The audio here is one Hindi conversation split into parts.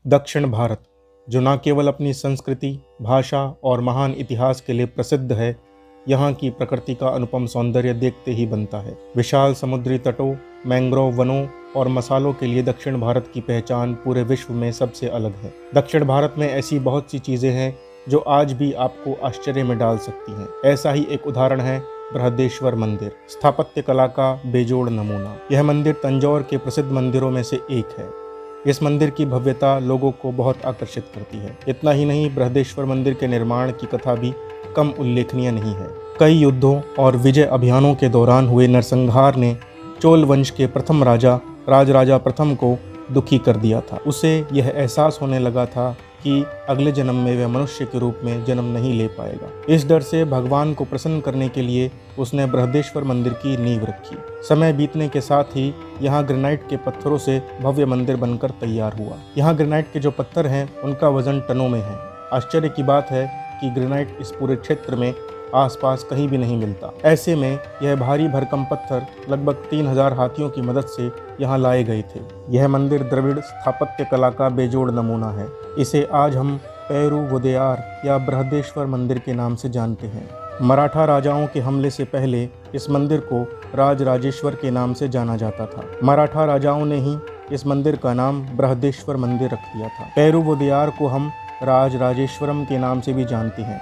दक्षिण भारत, जो न केवल अपनी संस्कृति, भाषा और महान इतिहास के लिए प्रसिद्ध है, यहाँ की प्रकृति का अनुपम सौंदर्य देखते ही बनता है। विशाल समुद्री तटों, मैंग्रोव वनों और मसालों के लिए दक्षिण भारत की पहचान पूरे विश्व में सबसे अलग है। दक्षिण भारत में ऐसी बहुत सी चीज़ें हैं जो आज भी आपको आश्चर्य में डाल सकती हैं। ऐसा ही एक उदाहरण है बृहदेश्वर मंदिर, स्थापत्य कला का बेजोड़ नमूना। यह मंदिर तंजौर के प्रसिद्ध मंदिरों में से एक है। इस मंदिर की भव्यता लोगों को बहुत आकर्षित करती है। इतना ही नहीं, बृहदेश्वर मंदिर के निर्माण की कथा भी कम उल्लेखनीय नहीं है। कई युद्धों और विजय अभियानों के दौरान हुए नरसंहार ने चोल वंश के प्रथम राजा राजराजा प्रथम को दुखी कर दिया था। उसे यह एहसास होने लगा था कि अगले जन्म में वह मनुष्य के रूप में जन्म नहीं ले पाएगा। इस डर से भगवान को प्रसन्न करने के लिए उसने बृहदेश्वर मंदिर की नींव रखी। समय बीतने के साथ ही यहाँ ग्रेनाइट के पत्थरों से भव्य मंदिर बनकर तैयार हुआ। यहाँ ग्रेनाइट के जो पत्थर हैं उनका वजन टनों में है। आश्चर्य की बात है कि ग्रेनाइट इस पूरे क्षेत्र में आसपास कहीं भी नहीं मिलता। ऐसे में यह भारी भरकम पत्थर लगभग 3000 हाथियों की मदद से यहाँ लाए गए थे। यह मंदिर द्रविड़ स्थापत्य कला का बेजोड़ नमूना है। इसे आज हम पेरुवुदेयार या बृहदेश्वर मंदिर के नाम से जानते हैं। मराठा राजाओं के हमले से पहले इस मंदिर को राजराजेश्वर के नाम से जाना जाता था। मराठा राजाओं ने ही इस मंदिर का नाम बृहदेश्वर मंदिर रख दिया था। पेरुवुदेयार को हम राजराजेश्वरम के नाम से भी जानते हैं।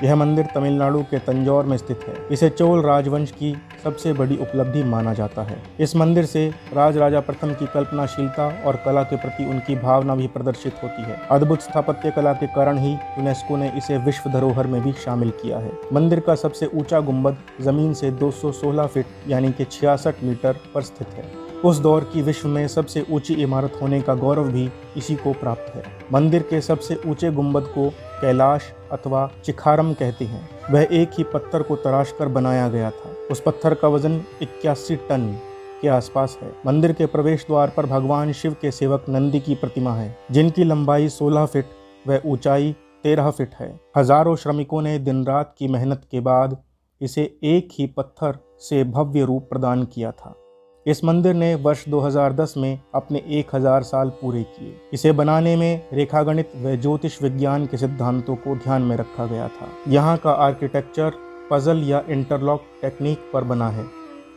यह मंदिर तमिलनाडु के तंजौर में स्थित है। इसे चोल राजवंश की सबसे बड़ी उपलब्धि माना जाता है। इस मंदिर से राजराजा प्रथम की कल्पनाशीलता और कला के प्रति उनकी भावना भी प्रदर्शित होती है। अद्भुत स्थापत्य कला के कारण ही यूनेस्को ने इसे विश्व धरोहर में भी शामिल किया है। मंदिर का सबसे ऊंचा गुंबद जमीन से 216 फीट यानी कि 66 मीटर पर स्थित है। उस दौर की विश्व में सबसे ऊंची इमारत होने का गौरव भी इसी को प्राप्त है। मंदिर के सबसे ऊंचे गुंबद को कैलाश अथवा चिखारम कहते हैं। वह एक ही पत्थर को तराश कर बनाया गया था। उस पत्थर का वजन 81 टन के आसपास है। मंदिर के प्रवेश द्वार पर भगवान शिव के सेवक नंदी की प्रतिमा है, जिनकी लंबाई 16 फीट व ऊंचाई 13 फीट है। हजारों श्रमिकों ने दिन रात की मेहनत के बाद इसे एक ही पत्थर से भव्य रूप प्रदान किया था। इस मंदिर ने वर्ष 2010 में अपने 1000 साल पूरे किए। इसे बनाने में रेखागणित व ज्योतिष विज्ञान के सिद्धांतों को ध्यान में रखा गया था। यहाँ का आर्किटेक्चर पजल या इंटरलॉक टेक्निक पर बना है।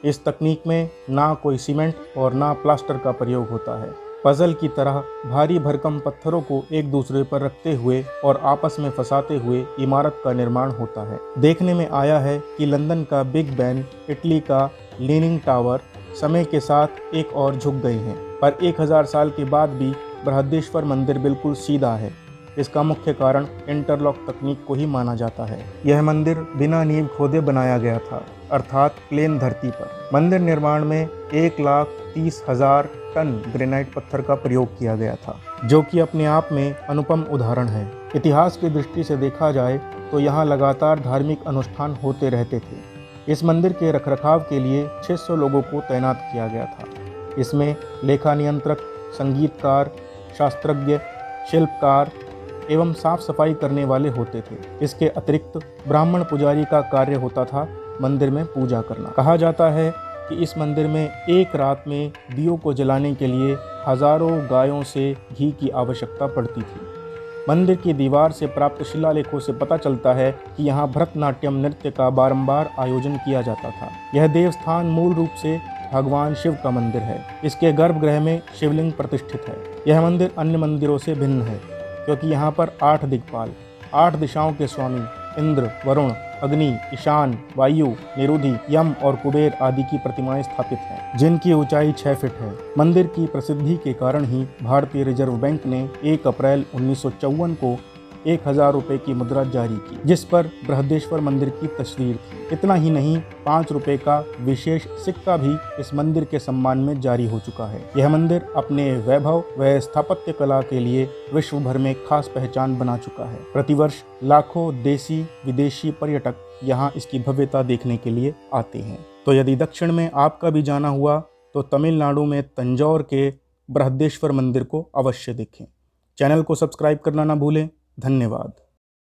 इस तकनीक में ना कोई सीमेंट और ना प्लास्टर का प्रयोग होता है। पजल की तरह भारी भरकम पत्थरों को एक दूसरे पर रखते हुए और आपस में फंसाते हुए इमारत का निर्माण होता है। देखने में आया है कि लंदन का बिग बैन, इटली का लीनिंग टावर समय के साथ एक और झुक गए हैं, पर 1000 साल के बाद भी बृहदेश्वर मंदिर बिल्कुल सीधा है। इसका मुख्य कारण इंटरलॉक तकनीक को ही माना जाता है। यह मंदिर बिना नींव खोदे बनाया गया था, अर्थात प्लेन धरती पर। मंदिर निर्माण में 1,30,000 टन ग्रेनाइट पत्थर का प्रयोग किया गया था, जो कि अपने आप में अनुपम उदाहरण है। इतिहास की दृष्टि से देखा जाए तो यहाँ लगातार धार्मिक अनुष्ठान होते रहते थे। इस मंदिर के रखरखाव के लिए 600 लोगों को तैनात किया गया था। इसमें लेखा नियंत्रक, संगीतकार, शास्त्रज्ञ, शिल्पकार एवं साफ सफाई करने वाले होते थे। इसके अतिरिक्त ब्राह्मण पुजारी का कार्य होता था मंदिर में पूजा करना। कहा जाता है कि इस मंदिर में एक रात में दियों को जलाने के लिए हजारों गायों से घी की आवश्यकता पड़ती थी। मंदिर की दीवार से प्राप्त शिलालेखों से पता चलता है कि यहाँ भरतनाट्यम नृत्य का बारंबार आयोजन किया जाता था। यह देवस्थान मूल रूप से भगवान शिव का मंदिर है। इसके गर्भगृह में शिवलिंग प्रतिष्ठित है। यह मंदिर अन्य मंदिरों से भिन्न है क्योंकि यहाँ पर 8 दिक्पाल, 8 दिशाओं के स्वामी इंद्र, वरुण, अग्नि, ईशान, वायु, निरुधि, यम और कुबेर आदि की प्रतिमाएं स्थापित हैं, जिनकी ऊंचाई 6 फीट है। मंदिर की प्रसिद्धि के कारण ही भारतीय रिजर्व बैंक ने 1 अप्रैल 1954 को 1000 रुपये की मुद्रा जारी की, जिस पर बृहदेश्वर मंदिर की तस्वीर थी। इतना ही नहीं, 5 रुपये का विशेष सिक्का भी इस मंदिर के सम्मान में जारी हो चुका है। यह मंदिर अपने वैभव व स्थापत्य कला के लिए विश्व भर में खास पहचान बना चुका है। प्रतिवर्ष लाखों देशी विदेशी पर्यटक यहाँ इसकी भव्यता देखने के लिए आते हैं। तो यदि दक्षिण में आपका भी जाना हुआ तो तमिलनाडु में तंजौर के बृहदेश्वर मंदिर को अवश्य देखें। चैनल को सब्सक्राइब करना ना भूलें। धन्यवाद।